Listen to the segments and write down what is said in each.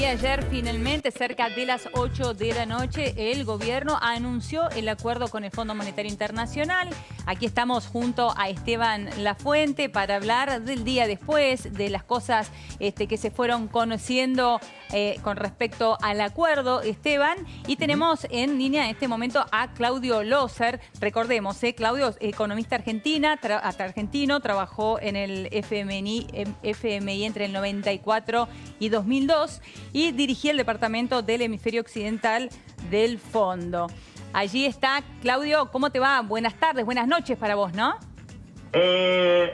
de ayer, finalmente, cerca de las 8 de la noche, el gobierno anunció el acuerdo con el Fondo Monetario Internacional. Aquí estamos junto a Esteban Lafuente para hablar del día después, de las cosas que se fueron conociendo con respecto al acuerdo, Esteban. Y tenemos en línea en este momento a Claudio Loser. Recordemos, Claudio, economista argentino, trabajó en el FMI entre el 94 y 2002 y dirigía el departamento del hemisferio occidental del fondo. Allí está. Claudio, ¿cómo te va? Buenas tardes, buenas noches para vos, ¿no?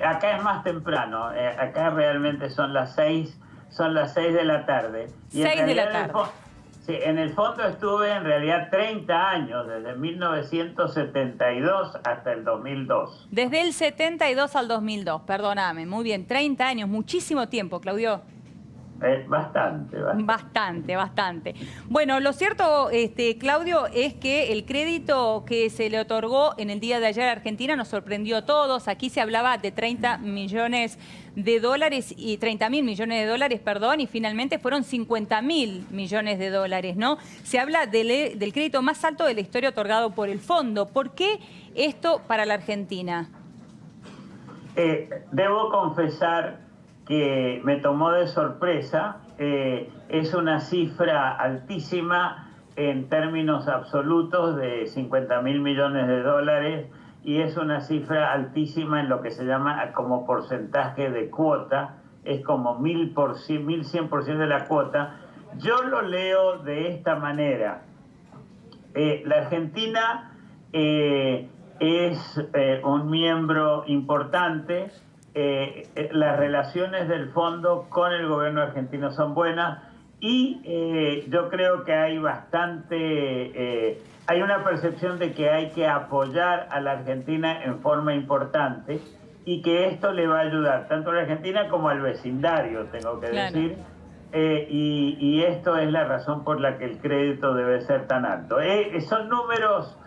Acá es más temprano, acá realmente son las 6 de la tarde. Y 6 de la tarde. Sí, en el fondo estuve en realidad 30 años, desde 1972 hasta el 2002. Desde el 72 al 2002, perdóname. Muy bien, 30 años, muchísimo tiempo, Claudio. Bastante. Bastante. Bueno, lo cierto, Claudio, es que el crédito que se le otorgó en el día de ayer a Argentina nos sorprendió a todos. Aquí se hablaba de 30 millones de dólares y 30.000 millones de dólares, perdón, y finalmente fueron 50.000 millones de dólares, ¿no? Se habla del crédito más alto de la historia otorgado por el fondo. ¿Por qué esto para la Argentina? Debo confesar que me tomó de sorpresa. Es una cifra altísima en términos absolutos de 50.000 millones de dólares y es una cifra altísima en lo que se llama como porcentaje de cuota, es como 1100% de la cuota. Yo lo leo de esta manera. La Argentina es un miembro importante. Las relaciones del fondo con el gobierno argentino son buenas y yo creo que hay hay una percepción de que hay que apoyar a la Argentina en forma importante y que esto le va a ayudar tanto a la Argentina como al vecindario, tengo que decir. Y esto es la razón por la que el crédito debe ser tan alto. Son números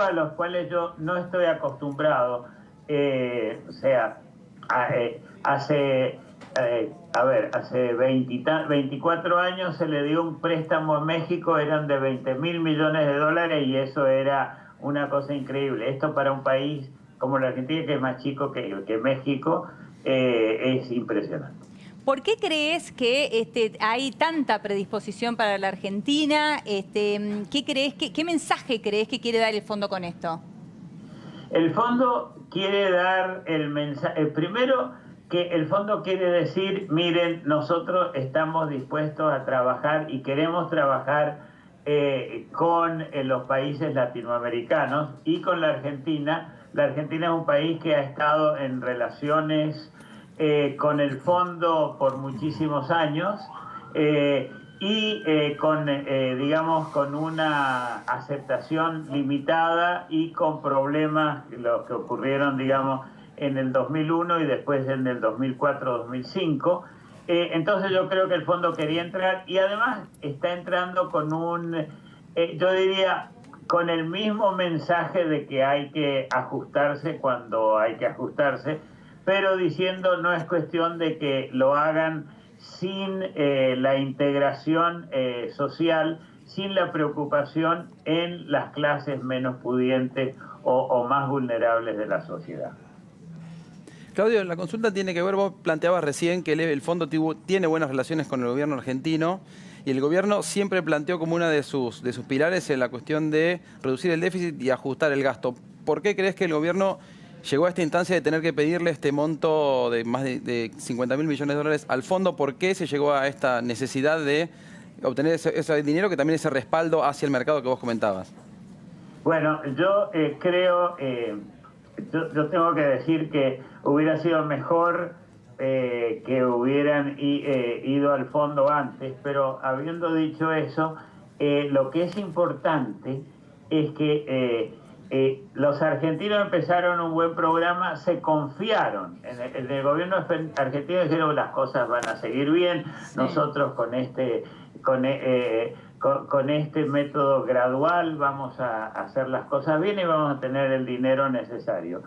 a los cuales yo no estoy acostumbrado. Hace 24 años se le dio un préstamo a México, eran de 20.000 millones de dólares y eso era una cosa increíble. Esto para un país como la Argentina, que es más chico que México, es impresionante. ¿Por qué crees que hay tanta predisposición para la Argentina? ¿Qué mensaje crees que quiere dar el fondo con esto? El fondo quiere dar el mensaje, primero que el fondo quiere decir, miren, nosotros estamos dispuestos a trabajar y queremos trabajar con los países latinoamericanos y con la Argentina. La Argentina es un país que ha estado en relaciones con el fondo por muchísimos años con una aceptación limitada y con problemas, los que ocurrieron, digamos, en el 2001 y después en el 2004-2005. Entonces yo creo que el fondo quería entrar y además está entrando con yo diría, con el mismo mensaje de que hay que ajustarse cuando hay que ajustarse, pero diciendo no es cuestión de que lo hagan sin la integración social, sin la preocupación en las clases menos pudientes o más vulnerables de la sociedad. Claudio, la consulta tiene que ver, vos planteabas recién que el fondo tiene buenas relaciones con el gobierno argentino y el gobierno siempre planteó como una de sus pilares la cuestión de reducir el déficit y ajustar el gasto. ¿Por qué crees que el gobierno llegó a esta instancia de tener que pedirle este monto de más de 50.000 millones de dólares al fondo? ¿Por qué se llegó a esta necesidad de obtener ese dinero, que también ese respaldo hacia el mercado que vos comentabas? Bueno, yo creo, yo tengo que decir que hubiera sido mejor que hubieran ido al fondo antes, pero habiendo dicho eso, lo que es importante es que los argentinos empezaron un buen programa, se confiaron en el gobierno argentino, dijeron las cosas van a seguir bien, sí. Nosotros con este método gradual vamos a hacer las cosas bien y vamos a tener el dinero necesario.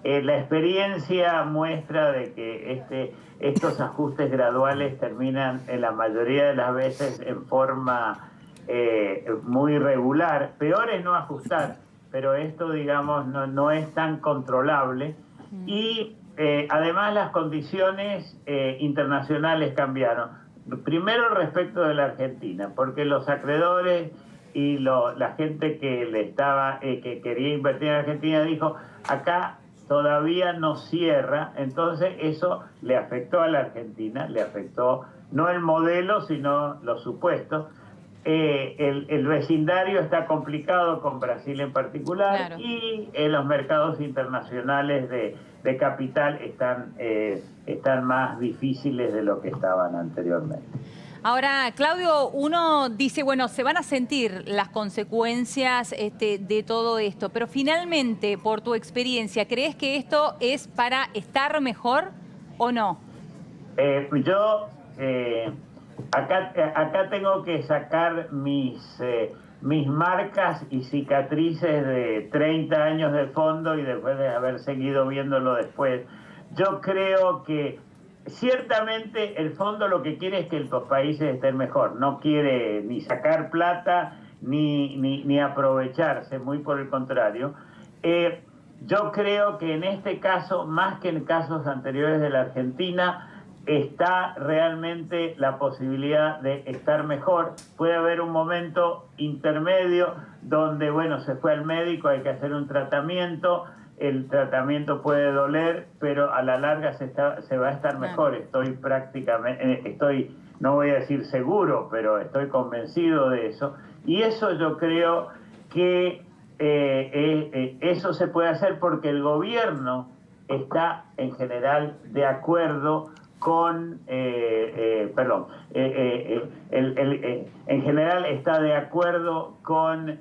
La experiencia muestra de que estos ajustes graduales terminan en la mayoría de las veces en forma muy regular. Peor es no ajustar, pero esto, digamos, no es tan controlable. Y además las condiciones internacionales cambiaron. Primero respecto de la Argentina, porque los acreedores y la gente que quería invertir en Argentina dijo, acá todavía no cierra, entonces eso le afectó a la Argentina, le afectó no el modelo, sino los supuestos. El vecindario está complicado con Brasil en particular, Claro. y los mercados internacionales de capital están más difíciles de lo que estaban anteriormente. Ahora, Claudio, uno dice, bueno, se van a sentir las consecuencias de todo esto, pero finalmente, por tu experiencia, ¿crees que esto es para estar mejor o no? Acá tengo que sacar mis marcas y cicatrices de 30 años de fondo y después de haber seguido viéndolo después. Yo creo que ciertamente el fondo lo que quiere es que los países estén mejor. No quiere ni sacar plata ni aprovecharse, muy por el contrario. Yo creo que en este caso, más que en casos anteriores de la Argentina, está realmente la posibilidad de estar mejor. Puede haber un momento intermedio donde, bueno, se fue al médico, hay que hacer un tratamiento, el tratamiento puede doler, pero a la larga se va a estar mejor. No voy a decir seguro, pero estoy convencido de eso. Y eso yo creo que eso se puede hacer porque el gobierno está en general de acuerdo en general está de acuerdo con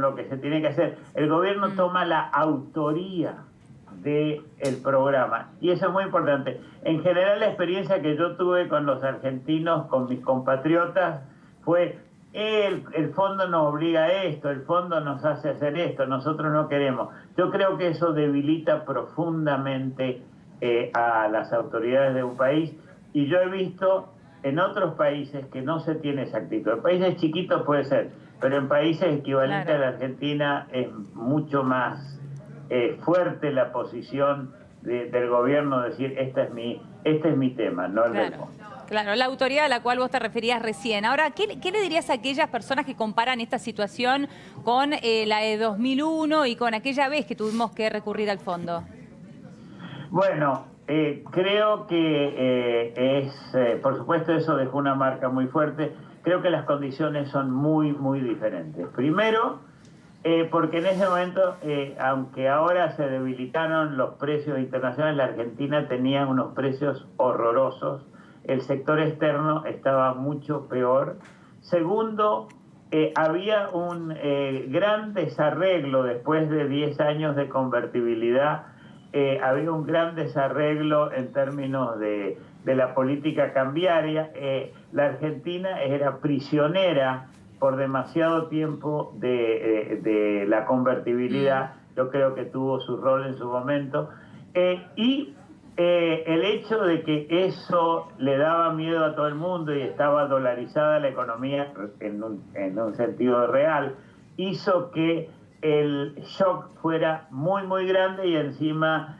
lo que se tiene que hacer. El gobierno toma la autoría del programa y eso es muy importante. En general la experiencia que yo tuve con los argentinos, con mis compatriotas, fue el fondo nos obliga a esto, el fondo nos hace hacer esto, nosotros no queremos. Yo creo que eso debilita profundamente a las autoridades de un país, y yo he visto en otros países que no se tiene esa actitud. En países chiquitos puede ser, pero en países equivalentes a la Argentina es mucho más fuerte la posición del gobierno, decir este es mi tema, no el del fondo. Claro, la autoridad a la cual vos te referías recién. Ahora, ¿qué le dirías a aquellas personas que comparan esta situación con la de 2001 y con aquella vez que tuvimos que recurrir al fondo? Bueno, creo que por supuesto eso dejó una marca muy fuerte. Creo que las condiciones son muy, muy diferentes. Primero, porque en ese momento, aunque ahora se debilitaron los precios internacionales, la Argentina tenía unos precios horrorosos. El sector externo estaba mucho peor. Segundo, había un gran desarreglo después de 10 años de convertibilidad. Había un gran desarreglo en términos de la política cambiaria. La Argentina era prisionera por demasiado tiempo de la convertibilidad. Yo creo que tuvo su rol en su momento. El hecho de que eso le daba miedo a todo el mundo y estaba dolarizada la economía en un sentido real, hizo que el shock fuera muy, muy grande, y encima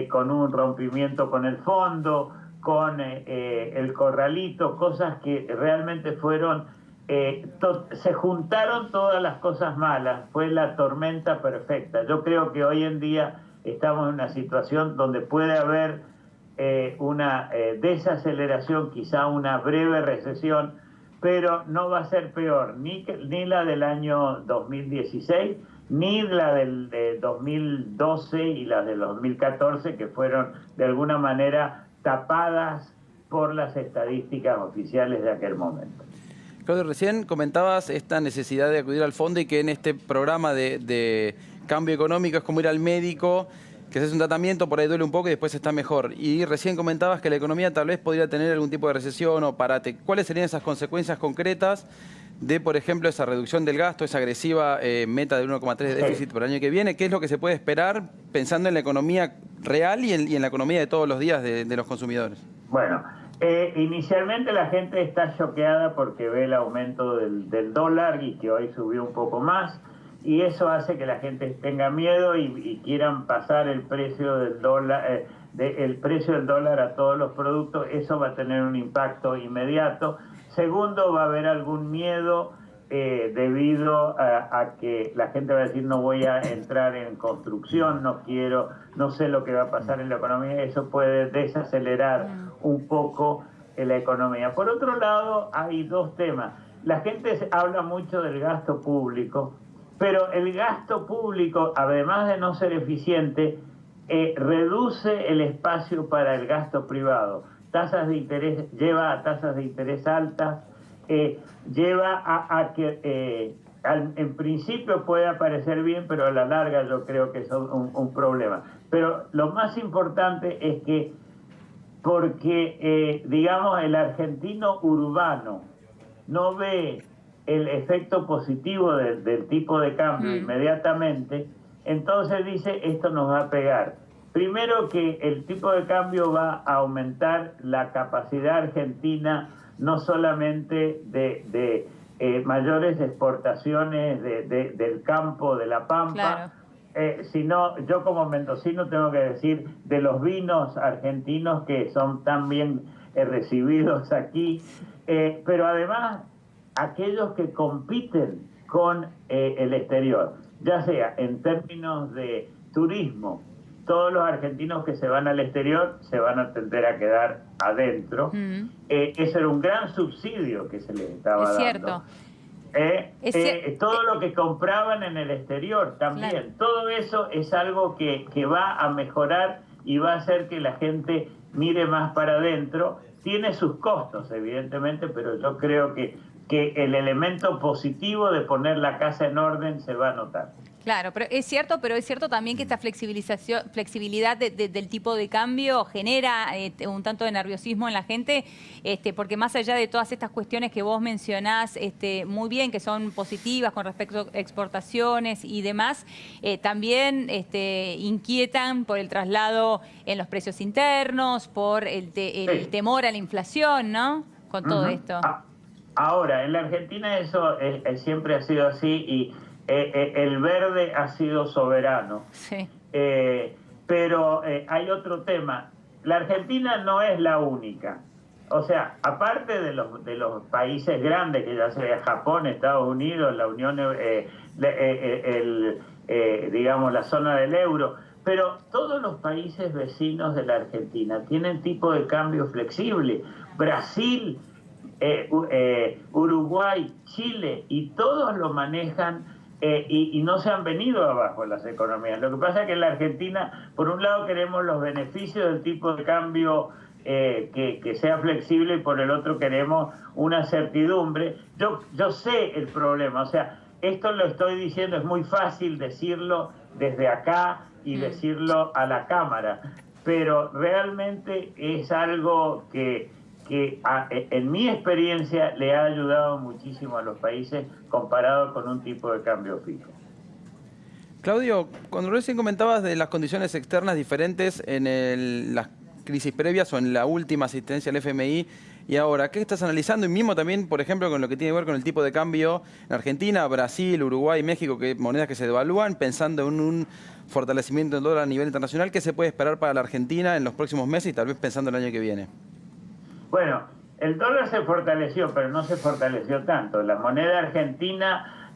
con un rompimiento con el fondo, con el corralito, cosas que realmente fueron, se juntaron todas las cosas malas, fue la tormenta perfecta. Yo creo que hoy en día estamos en una situación donde puede haber una desaceleración, quizá una breve recesión, pero no va a ser peor ni la del año 2016, ni la del 2012 y la del 2014, que fueron de alguna manera tapadas por las estadísticas oficiales de aquel momento. Claudio, recién comentabas esta necesidad de acudir al fondo y que en este programa de cambio económico es como ir al médico que haces un tratamiento, por ahí duele un poco y después está mejor. Y recién comentabas que la economía tal vez podría tener algún tipo de recesión o parate. ¿Cuáles serían esas consecuencias concretas de, por ejemplo, esa reducción del gasto, esa agresiva meta del 1,3 de déficit por el año que viene? ¿Qué es lo que se puede esperar pensando en la economía real y en la economía de todos los días de los consumidores? Bueno, inicialmente la gente está choqueada porque ve el aumento del dólar y que hoy subió un poco más, y eso hace que la gente tenga miedo y quieran pasar el precio del dólar, el precio del dólar a todos los productos. Eso va a tener un impacto inmediato. Segundo, va a haber algún miedo debido a que la gente va a decir: no voy a entrar en construcción, no sé lo que va a pasar en la economía. Eso puede desacelerar un poco la economía. Por otro lado, hay dos temas. La gente habla mucho del gasto público, pero el gasto público, además de no ser eficiente, reduce el espacio para el gasto privado. Tasas de interés, lleva a tasas de interés altas, lleva a que en principio puede parecer bien, pero a la larga yo creo que es un problema. Pero lo más importante es que, porque digamos, el argentino urbano no ve el efecto positivo del tipo de cambio inmediatamente, entonces dice: esto nos va a pegar. Primero, que el tipo de cambio va a aumentar la capacidad argentina, no solamente de mayores exportaciones del campo, de la pampa, sino, yo como mendocino tengo que decir, de los vinos argentinos que son tan bien recibidos aquí, pero además aquellos que compiten con el exterior, ya sea en términos de turismo. Todos los argentinos que se van al exterior se van a tender a quedar adentro. Eso era un gran subsidio que se les estaba dando. Todo lo que compraban en el exterior también. Claro. Todo eso es algo que va a mejorar y va a hacer que la gente mire más para adentro. Tiene sus costos, evidentemente, pero yo creo que el elemento positivo de poner la casa en orden se va a notar. Claro, pero es cierto también que esta flexibilidad del tipo de cambio genera un tanto de nerviosismo en la gente, porque más allá de todas estas cuestiones que vos mencionás muy bien, que son positivas con respecto a exportaciones y demás, también inquietan por el traslado en los precios internos, por el temor a la inflación, ¿no? Con todo esto. Ahora, en la Argentina eso siempre ha sido así, y el verde ha sido soberano. Sí. Pero hay otro tema. La Argentina no es la única. O sea, aparte de los países grandes, que ya sea Japón, Estados Unidos, la Unión, digamos, la zona del euro, pero todos los países vecinos de la Argentina tienen tipo de cambio flexible. Brasil, Uruguay, Chile, y todos lo manejan. Y no se han venido abajo las economías. Lo que pasa es que en la Argentina, por un lado, queremos los beneficios del tipo de cambio que sea flexible, y por el otro queremos una certidumbre. Yo sé el problema, o sea, esto lo estoy diciendo, es muy fácil decirlo desde acá y decirlo a la cámara, pero realmente es algo que en mi experiencia le ha ayudado muchísimo a los países comparado con un tipo de cambio fijo. Claudio, cuando recién comentabas de las condiciones externas diferentes en las crisis previas o en la última asistencia al FMI y ahora, ¿qué estás analizando? Y mismo también, por ejemplo, con lo que tiene que ver con el tipo de cambio en Argentina, Brasil, Uruguay, México, que monedas que se devalúan, pensando en un fortalecimiento del dólar a nivel internacional, ¿qué se puede esperar para la Argentina en los próximos meses y tal vez pensando en el año que viene? Bueno, el dólar se fortaleció, pero no se fortaleció tanto. La moneda argentina,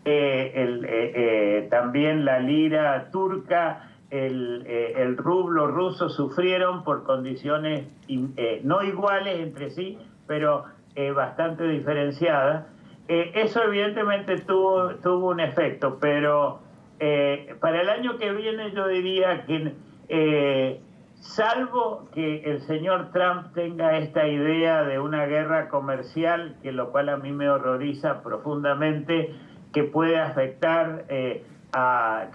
también la lira turca, el rublo ruso sufrieron por condiciones no iguales entre sí, pero bastante diferenciadas. Eso evidentemente tuvo un efecto, pero para el año que viene yo diría que salvo que el señor Trump tenga esta idea de una guerra comercial, que lo cual a mí me horroriza profundamente, que puede afectar a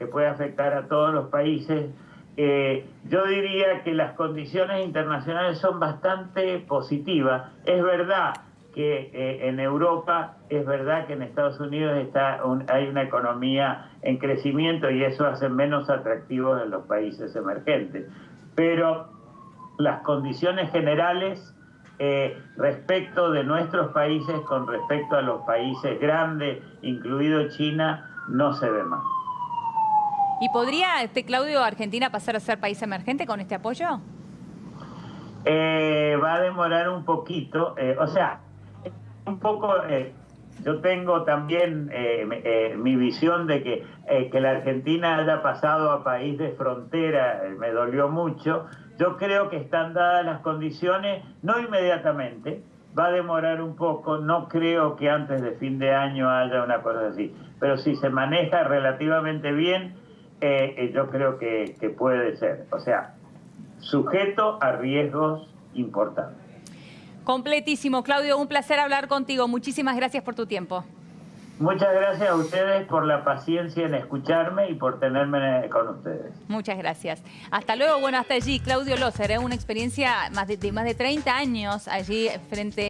todos los países, yo diría que las condiciones internacionales son bastante positivas. Es verdad que en Europa, es verdad que en Estados Unidos hay una economía en crecimiento y eso hace menos atractivos en los países emergentes. Pero las condiciones generales respecto de nuestros países con respecto a los países grandes, incluido China, no se ve mal. ¿Y podría, Claudio, Argentina pasar a ser país emergente con este apoyo? Va a demorar un poquito, o sea, un poco, yo tengo también mi visión de que la Argentina haya pasado a país de frontera, me dolió mucho. Yo creo que están dadas las condiciones, no inmediatamente, va a demorar un poco, no creo que antes de fin de año haya una cosa así, pero si se maneja relativamente bien, yo creo que puede ser, o sea, sujeto a riesgos importantes. Completísimo. Claudio, un placer hablar contigo. Muchísimas gracias por tu tiempo. Muchas gracias a ustedes por la paciencia en escucharme y por tenerme con ustedes. Muchas gracias. Hasta luego. Bueno, hasta allí, Claudio Loser, una experiencia de más de 30 años allí frente